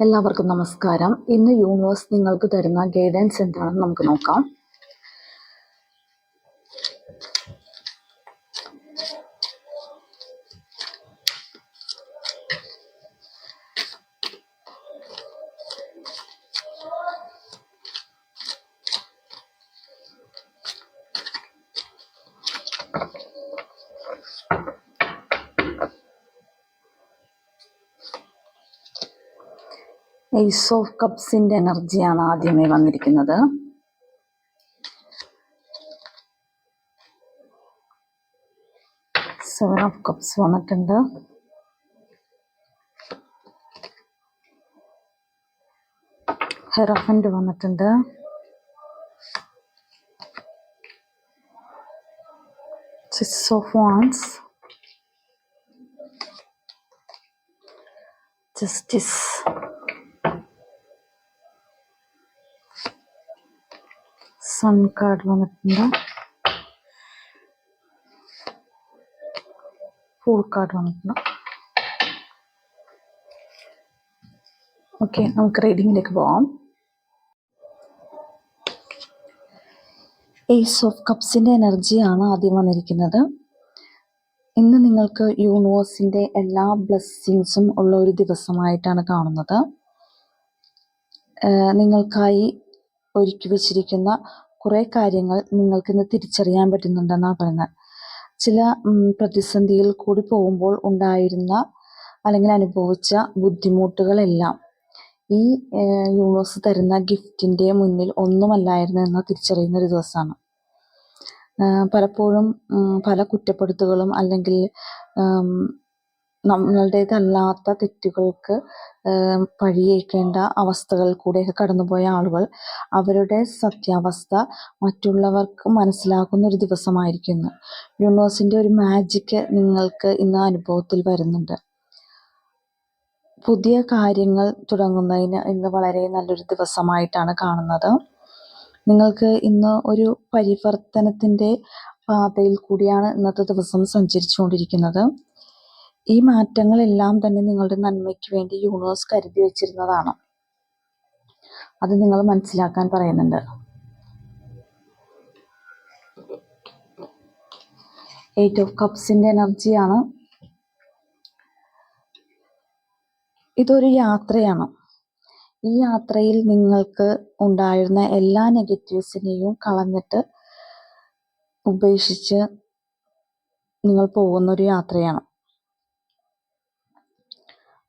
എല്ലാവർക്കും നമസ്കാരം. ഇന്ന് യൂണിവേഴ്സ് നിങ്ങൾക്ക് തരുന്ന ഗൈഡൻസ് എന്താണെന്ന് നമുക്ക് നോക്കാം. ഏസ് ഓഫ് കപ്സിന്റെ എനർജിയാണ് ആദ്യമേ വന്നിരിക്കുന്നത്. സെവൻ ഓഫ് കപ്സ് വന്നിട്ടുണ്ട്. ഹെറഫന്റ് വന്നിട്ടുണ്ട്. Six of wands, justice, sun card വന്നിട്ടുണ്ട്. ഫുൾ കാർഡ് വന്നിട്ടുണ്ട്. ഓക്കെ, നമുക്ക് റീഡിങ്ങിലേക്ക് പോവാം. ഏസ് ഓഫ് കപ്സിന്റെ എനർജിയാണ് ആദ്യം വന്നിരിക്കുന്നത്. ഇന്ന് നിങ്ങൾക്ക് യൂണിവേഴ്സിന്റെ എല്ലാ ബ്ലെസ്സിങ്സും ഉള്ള ഒരു ദിവസമായിട്ടാണ് കാണുന്നത്. നിങ്ങൾക്കായി ഒരുക്കി വെച്ചിരിക്കുന്ന കുറേ കാര്യങ്ങൾ നിങ്ങൾക്ക് ഇന്ന് തിരിച്ചറിയാൻ പറ്റുന്നുണ്ടെന്നാണ് പറയുന്നത്. ചില പ്രതിസന്ധിയിൽ കൂടി പോകുമ്പോൾ ഉണ്ടായിരുന്ന അല്ലെങ്കിൽ അനുഭവിച്ച ബുദ്ധിമുട്ടുകളെല്ലാം ഈ യൂണിവേഴ്സ് തരുന്ന ഗിഫ്റ്റിന്റെ മുന്നിൽ ഒന്നുമല്ലായിരുന്നു എന്ന് തിരിച്ചറിയുന്ന ഒരു ദിവസമാണ്. പലപ്പോഴും പല കുറ്റപ്പെടുത്തുകളും അല്ലെങ്കിൽ നമ്മളുടേതല്ലാത്ത തെറ്റുകൾക്ക് പഴിയേൽക്കേണ്ട അവസ്ഥകൾ കൂടെയൊക്കെ കടന്നുപോയ ആളുകൾ അവരുടെ സത്യാവസ്ഥ മറ്റുള്ളവർക്ക് മനസ്സിലാക്കുന്ന ഒരു ദിവസമായിരിക്കുന്നു. യൂണിവേഴ്സിന്റെ ഒരു മാജിക് നിങ്ങൾക്ക് ഇന്ന് അനുഭവത്തിൽ വരുന്നുണ്ട്. പുതിയ കാര്യങ്ങൾ തുടങ്ങുന്നതിന് ഇന്ന് വളരെ നല്ലൊരു ദിവസമായിട്ടാണ് കാണുന്നത്. നിങ്ങൾക്ക് ഇന്ന് ഒരു പരിവർത്തനത്തിന്റെ പാതയിൽ കൂടിയാണ് ഇന്നത്തെ ദിവസം സഞ്ചരിച്ചുകൊണ്ടിരിക്കുന്നത്. ഈ മാറ്റങ്ങളെല്ലാം തന്നെ നിങ്ങളുടെ നന്മയ്ക്ക് വേണ്ടി യൂണിവേഴ്സ് കരുതി വെച്ചിരുന്നതാണ്. അത് നിങ്ങൾ മനസ്സിലാക്കാൻ പറയുന്നുണ്ട്. എയ്റ്റ് ഓഫ് കപ്സിന്റെ എനർജിയാണ്. ഇതൊരു യാത്രയാണ്. ഈ യാത്രയിൽ നിങ്ങൾക്ക് ഉണ്ടായിരുന്ന എല്ലാ നെഗറ്റീവ്സിനെയും കളഞ്ഞിട്ട് ഉപേക്ഷിച്ച് നിങ്ങൾ പോകുന്ന ഒരു യാത്രയാണ്.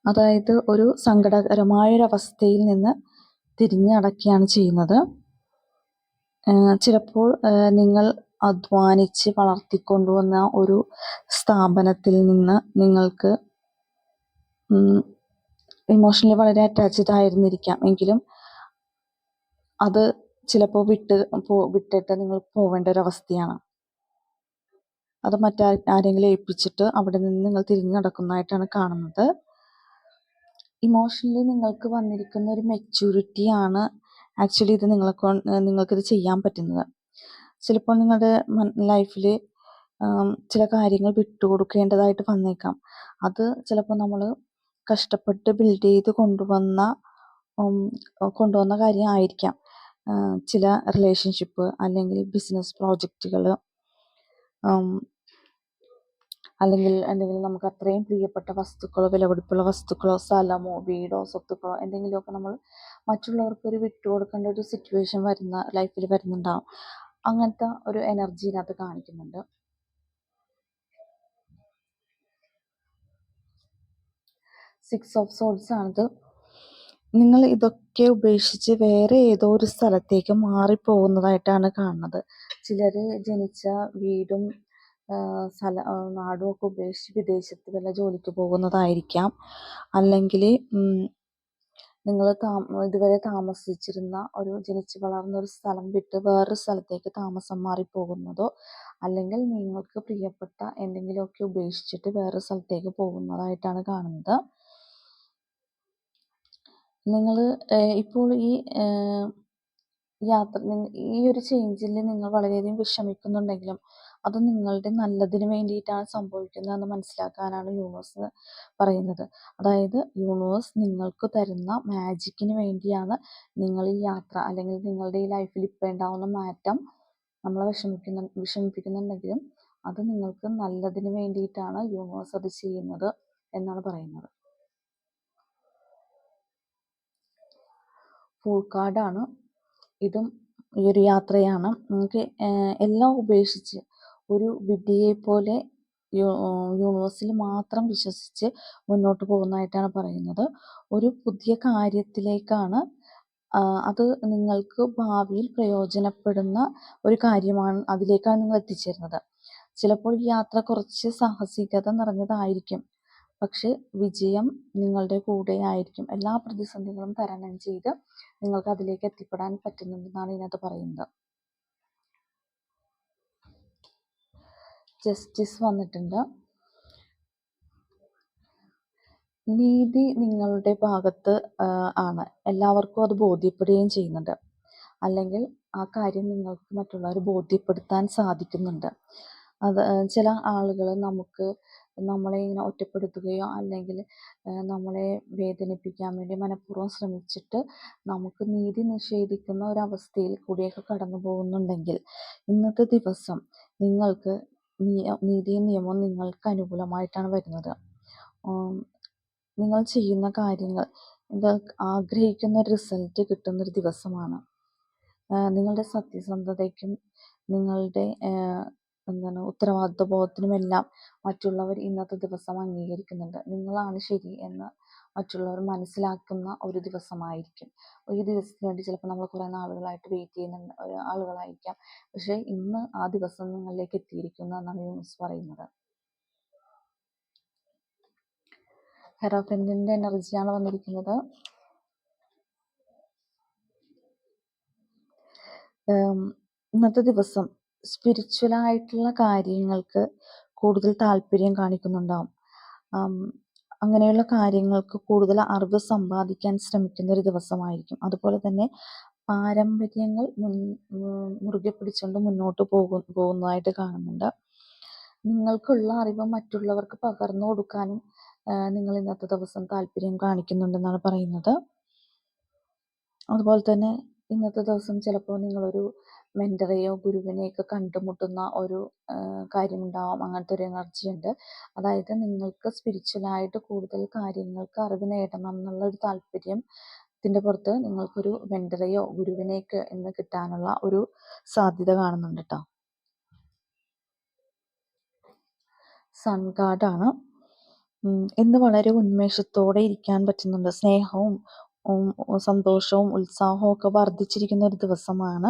അതായത് ഒരു സങ്കടകരമായൊരവസ്ഥയിൽ നിന്ന് തിരിഞ്ഞ് നടക്കുകയാണ് ചെയ്യുന്നത്. ചിലപ്പോൾ നിങ്ങൾ അധ്വാനിച്ച് വളർത്തിക്കൊണ്ടുവന്ന ഒരു സ്ഥാപനത്തിൽ നിന്ന് നിങ്ങൾക്ക് ഇമോഷണലി വളരെ അറ്റാച്ച്ഡ് ആയിരുന്നിരിക്കാം. എങ്കിലും അത് ചിലപ്പോൾ വിട്ടിട്ട് നിങ്ങൾ പോവേണ്ട ഒരവസ്ഥയാണ്. അത് ആരെങ്കിലും ഏൽപ്പിച്ചിട്ട് അവിടെ നിന്ന് നിങ്ങൾ തിരിഞ്ഞു നടക്കുന്നതായിട്ടാണ് കാണുന്നത്. ഇമോഷണലി നിങ്ങൾക്ക് വന്നിരിക്കുന്ന ഒരു മെച്യൂരിറ്റിയാണ് ആക്ച്വലി ഇത് നിങ്ങൾക്കിത് ചെയ്യാൻ പറ്റുന്നത്. ചിലപ്പോൾ നിങ്ങളുടെ ലൈഫിൽ ചില കാര്യങ്ങൾ വിട്ടുകൊടുക്കേണ്ടതായിട്ട് വന്നേക്കാം. അത് ചിലപ്പോൾ നമ്മൾ കഷ്ടപ്പെട്ട് ബിൽഡ് ചെയ്ത് കൊണ്ടുവന്ന കാര്യം ആയിരിക്കാം. ചില റിലേഷൻഷിപ്പ് അല്ലെങ്കിൽ ബിസിനസ് പ്രോജക്റ്റുകൾ അല്ലെങ്കിൽ എന്തെങ്കിലും നമുക്ക് അത്രയും പ്രിയപ്പെട്ട വസ്തുക്കളോ വിലപിടിപ്പുള്ള വസ്തുക്കളോ സ്ഥലമോ വീടോ സ്വത്തുക്കളോ എന്തെങ്കിലുമൊക്കെ നമ്മൾ മറ്റുള്ളവർക്ക് ഒരു വിട്ടുകൊടുക്കേണ്ട ഒരു സിറ്റുവേഷൻ ലൈഫിൽ വരുന്നുണ്ടാവും. അങ്ങനത്തെ ഒരു എനർജി ഇതിനകത്ത് കാണിക്കുന്നുണ്ട്. സിക്സ് ഓഫ് സോൾസ് ആണിത്. നിങ്ങൾ ഇതൊക്കെ ഉപേക്ഷിച്ച് വേറെ ഏതോ ഒരു സ്ഥലത്തേക്ക് മാറിപ്പോകുന്നതായിട്ടാണ് കാണുന്നത്. ചിലർ ജനിച്ച വീടും നാടും ഒക്കെ ഉപേക്ഷിച്ച് വിദേശത്ത് വല്ല ജോലിക്ക് പോകുന്നതായിരിക്കാം. അല്ലെങ്കിൽ നിങ്ങൾ ഇതുവരെ താമസിച്ചിരുന്ന ജനിച്ച് വളർന്ന ഒരു സ്ഥലം വിട്ട് വേറൊരു സ്ഥലത്തേക്ക് താമസം മാറിപ്പോകുന്നതോ അല്ലെങ്കിൽ നിങ്ങൾക്ക് പ്രിയപ്പെട്ട എന്തെങ്കിലുമൊക്കെ ഉപേക്ഷിച്ചിട്ട് വേറൊരു സ്ഥലത്തേക്ക് പോകുന്നതായിട്ടാണ് കാണുന്നത്. നിങ്ങൾ ഇപ്പോൾ ഈ യാത്ര ഈ ഒരു ചേഞ്ചിൽ നിങ്ങൾ വളരെയധികം വിഷമിക്കുന്നുണ്ടെങ്കിലും അത് നിങ്ങളുടെ നല്ലതിന് വേണ്ടിയിട്ടാണ് സംഭവിക്കുന്നതെന്ന് മനസ്സിലാക്കാനാണ് യൂണിവേഴ്സ് പറയുന്നത്. അതായത് യൂണിവേഴ്സ് നിങ്ങൾക്ക് തരുന്ന മാജിക്കിന് വേണ്ടിയാണ് നിങ്ങൾ ഈ യാത്ര, അല്ലെങ്കിൽ നിങ്ങളുടെ ഈ ലൈഫിൽ ഇപ്പോൾ ഉണ്ടാവുന്ന മാറ്റം നമ്മളെ വിഷമിപ്പിക്കുന്നുണ്ടെങ്കിലും അത് നിങ്ങൾക്ക് നല്ലതിന് വേണ്ടിയിട്ടാണ് യൂണിവേഴ്സ് അത് ചെയ്യുന്നത് എന്നാണ് പറയുന്നത്. ഫുൾ കാർഡാണ്. ഇതും ഈ ഒരു യാത്രയാണ്. നമുക്ക് എല്ലാം ഉപേക്ഷിച്ച് ഒരു വിഡ്ഢിയെ പോലെ യൂണിവേഴ്സിൽ മാത്രം വിശ്വസിച്ച് മുന്നോട്ട് പോകുന്നതായിട്ടാണ് പറയുന്നത്. ഒരു പുതിയ കാര്യത്തിലേക്കാണ്, അത് നിങ്ങൾക്ക് ഭാവിയിൽ പ്രയോജനപ്പെടുന്ന ഒരു കാര്യമാണ്, അതിലേക്കാണ് നിങ്ങൾ എത്തിച്ചേരുന്നത്. ചിലപ്പോൾ ഈ യാത്ര കുറച്ച് സാഹസികത നിറഞ്ഞതായിരിക്കും, പക്ഷെ വിജയം നിങ്ങളുടെ കൂടെ ആയിരിക്കും. എല്ലാ പ്രതിസന്ധികളും തരണം ചെയ്ത് നിങ്ങൾക്ക് അതിലേക്ക് എത്തിപ്പെടാൻ പറ്റുന്നുണ്ടെന്നാണ് ഇതിനകത്ത് പറയുന്നത്. ജസ്റ്റിസ് വന്നിട്ടുണ്ട്. നീതി നിങ്ങളുടെ ഭാഗത്ത് ആണ്. എല്ലാവർക്കും അത് ബോധ്യപ്പെടുകയും ചെയ്യുന്നുണ്ട്. അല്ലെങ്കിൽ ആ കാര്യം നിങ്ങൾക്ക് മറ്റുള്ളവരെ ബോധ്യപ്പെടുത്താൻ സാധിക്കുന്നുണ്ട്. അത് ചില ആളുകൾ നമ്മളെ ഇങ്ങനെ ഒറ്റപ്പെടുത്തുകയോ അല്ലെങ്കിൽ നമ്മളെ വേദനിപ്പിക്കാൻ വേണ്ടി മനഃപൂർവ്വം ശ്രമിച്ചിട്ട് നമുക്ക് നീതി നിഷേധിക്കുന്ന ഒരവസ്ഥയിൽ കൂടിയൊക്കെ കടന്നു പോകുന്നുണ്ടെങ്കിൽ ഇന്നത്തെ ദിവസം നിങ്ങൾക്ക് നീതിയും നിയമവും നിങ്ങൾക്ക് അനുകൂലമായിട്ടാണ് വരുന്നത്. നിങ്ങൾ ചെയ്യുന്ന കാര്യങ്ങൾ നിങ്ങൾക്ക് ആഗ്രഹിക്കുന്ന റിസൾട്ട് കിട്ടുന്നൊരു ദിവസമാണ്. നിങ്ങളുടെ സത്യസന്ധതയ്ക്കും നിങ്ങളുടെ ഉത്തരവാദിത്വ ബോധത്തിനുമെല്ലാം മറ്റുള്ളവർ ഇന്നത്തെ ദിവസം അംഗീകരിക്കുന്നുണ്ട്. നിങ്ങളാണ് ശരി എന്ന് മറ്റുള്ളവർ മനസ്സിലാക്കുന്ന ഒരു ദിവസമായിരിക്കും. ഈ ദിവസത്തിന് വേണ്ടി ചിലപ്പോൾ നമ്മൾ കുറേ നാളുകളായിട്ട് വെയിറ്റ് ചെയ്യുന്ന ആളുകളായിരിക്കാം. പക്ഷേ ഇന്ന് ആ ദിവസം നിങ്ങളിലേക്ക് എത്തിയിരിക്കുന്നു എന്നാണ് യൂണിവേഴ്സ് പറയുന്നത്. ഹെറോഫെൻറ്റിൻ്റെ എനർജിയാണ് വന്നിരിക്കുന്നത്. ഇന്നത്തെ ദിവസം സ്പിരിച്വലായിട്ടുള്ള കാര്യങ്ങൾക്ക് കൂടുതൽ താല്പര്യം കാണിക്കുന്നുണ്ടാവും. അങ്ങനെയുള്ള കാര്യങ്ങൾക്ക് കൂടുതൽ അറിവ് സമ്പാദിക്കാൻ ശ്രമിക്കുന്ന ഒരു ദിവസമായിരിക്കും. അതുപോലെ തന്നെ പാരമ്പര്യങ്ങൾ മുറുകെ പിടിച്ചുകൊണ്ട് മുന്നോട്ട് പോകുന്നതായിട്ട് കാണുന്നുണ്ട്. നിങ്ങൾക്കുള്ള അറിവ് മറ്റുള്ളവർക്ക് പകർന്നു കൊടുക്കാനും നിങ്ങൾ ഇന്നത്തെ ദിവസം താല്പര്യം കാണിക്കുന്നുണ്ടെന്നാണ് പറയുന്നത്. അതുപോലെ തന്നെ ഇന്നത്തെ ദിവസം ചിലപ്പോൾ നിങ്ങളൊരു മെൻറ്ററെയോ ഗുരുവിനെയൊക്കെ കണ്ടുമുട്ടുന്ന ഒരു കാര്യമുണ്ടാവാം. അങ്ങനത്തെ ഒരു എനർജി ഉണ്ട്. അതായത് നിങ്ങൾക്ക് സ്പിരിച്വലായിട്ട് കൂടുതൽ കാര്യങ്ങൾക്ക് അറിവ് നേടണം എന്നുള്ളൊരു താല്പര്യത്തിൻ്റെ പുറത്ത് നിങ്ങൾക്കൊരു മെൻറ്ററെയോ ഗുരുവിനെയൊക്കെ ഇന്ന് കിട്ടാനുള്ള ഒരു സാധ്യത കാണുന്നുണ്ട് കേട്ടോ. സൺ കാർഡാണ്. ഇന്ന് വളരെ ഉന്മേഷത്തോടെ ഇരിക്കാൻ പറ്റുന്നുണ്ട്. സ്നേഹവും സന്തോഷവും ഉത്സാഹവും ഒക്കെ വർദ്ധിച്ചിരിക്കുന്ന ഒരു ദിവസമാണ്.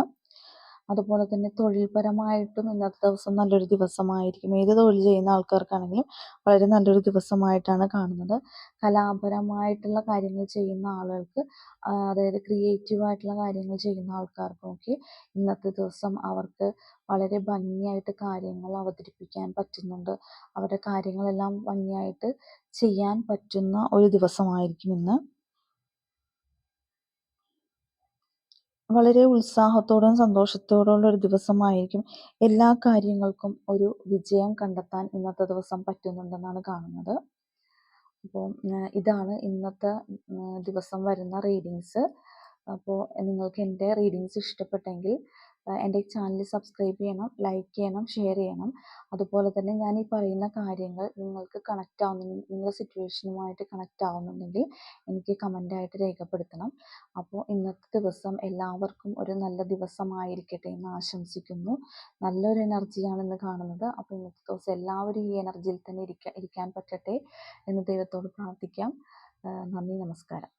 അതുപോലെ തന്നെ തൊഴിൽപരമായിട്ടും ഇന്നത്തെ ദിവസം നല്ലൊരു ദിവസമായിരിക്കും. ഏത് തൊഴിൽ ചെയ്യുന്ന ആൾക്കാർക്കാണെങ്കിലും വളരെ നല്ലൊരു ദിവസമായിട്ടാണ് കാണുന്നത്. കലാപരമായിട്ടുള്ള കാര്യങ്ങൾ ചെയ്യുന്ന ആളുകൾക്ക്, അതായത് ക്രിയേറ്റീവായിട്ടുള്ള കാര്യങ്ങൾ ചെയ്യുന്ന ആൾക്കാർക്കൊക്കെ ഇന്നത്തെ ദിവസം അവർക്ക് വളരെ ഭംഗിയായിട്ട് കാര്യങ്ങൾ അവതരിപ്പിക്കാൻ പറ്റുന്നുണ്ട്. അവരുടെ കാര്യങ്ങളെല്ലാം ഭംഗിയായിട്ട് ചെയ്യാൻ പറ്റുന്ന ഒരു ദിവസമായിരിക്കും ഇന്ന്. വളരെ ഉത്സാഹത്തോടും സന്തോഷത്തോടുള്ള ഒരു ദിവസമായിരിക്കും. എല്ലാ കാര്യങ്ങൾക്കും ഒരു വിജയം കണ്ടെത്താൻ ഇന്നത്തെ ദിവസം പറ്റുന്നുണ്ടെന്നാണ് കാണുന്നത്. അപ്പോൾ ഇതാണ് ഇന്നത്തെ ദിവസം വരുന്ന റീഡിങ്സ്. അപ്പോൾ നിങ്ങൾക്ക് എൻ്റെ റീഡിങ്സ് ഇഷ്ടപ്പെട്ടെങ്കിൽ എൻ്റെ ചാനൽ സബ്സ്ക്രൈബ് ചെയ്യണം, ലൈക്ക് ചെയ്യണം, ഷെയർ ചെയ്യണം. അതുപോലെ തന്നെ ഞാൻ ഈ പറയുന്ന കാര്യങ്ങൾ നിങ്ങൾക്ക് നിങ്ങളുടെ സിറ്റുവേഷനുമായിട്ട് കണക്റ്റ് ആവുന്നുണ്ടെങ്കിൽ എനിക്ക് കമൻ്റായിട്ട് രേഖപ്പെടുത്തണം. അപ്പോൾ ഇന്നത്തെ ദിവസം എല്ലാവർക്കും ഒരു നല്ല ദിവസമായിരിക്കട്ടെ എന്ന് ആശംസിക്കുന്നു. നല്ലൊരു എനർജിയാണ് ഇന്ന് കാണുന്നത്. അപ്പോൾ ഇന്നത്തെ ദിവസം എല്ലാവരും ഈ എനർജിയിൽ തന്നെ ഇരിക്കാൻ പറ്റട്ടെ എന്ന് ദൈവത്തോട് പ്രാർത്ഥിക്കാം. നന്ദി, നമസ്കാരം.